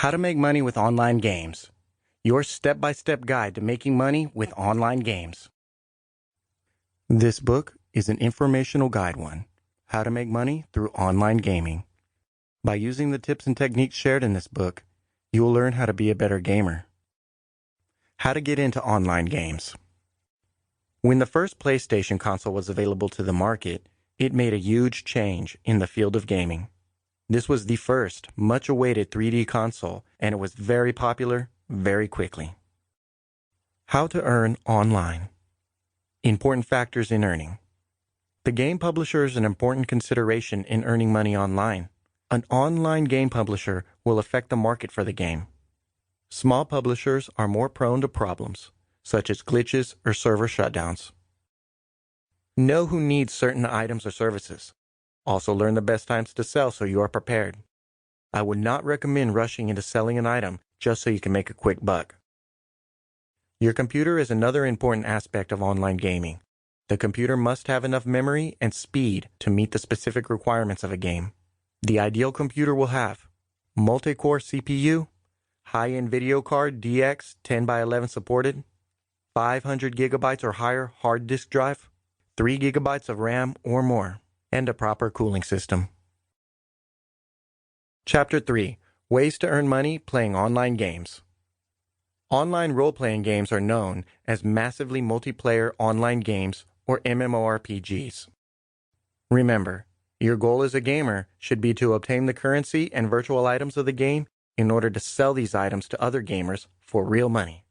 How to Make Money with Online Games. Your step-by-step guide to making money with online games. This book is an informational guide one. How to make money through online gaming. By using the tips and techniques shared in this book, you will learn how to be a better gamer. How to get into online games. When the first PlayStation console was available to the market, it made a huge change in the field of gaming. This was the first, much-awaited 3D console, and it was very popular very quickly. How to earn online. Important factors in earning. The game publisher is an important consideration in earning money online. An online game publisher will affect the market for the game. Small publishers are more prone to problems, such as glitches or server shutdowns. Know who needs certain items or services. Also learn the best times to sell so you are prepared. I would not recommend rushing into selling an item just so you can make a quick buck. Your computer is another important aspect of online gaming. The computer must have enough memory and speed to meet the specific requirements of a game. The ideal computer will have multi-core CPU, high-end video card DX 10x11 supported, 500 gigabytes or higher hard disk drive, 3 gigabytes of RAM or more, and a proper cooling system. Chapter 3. Ways to earn money playing online games. Online role-playing games are known as massively multiplayer online games or MMORPGs. Remember, your goal as a gamer should be to obtain the currency and virtual items of the game in order to sell these items to other gamers for real money.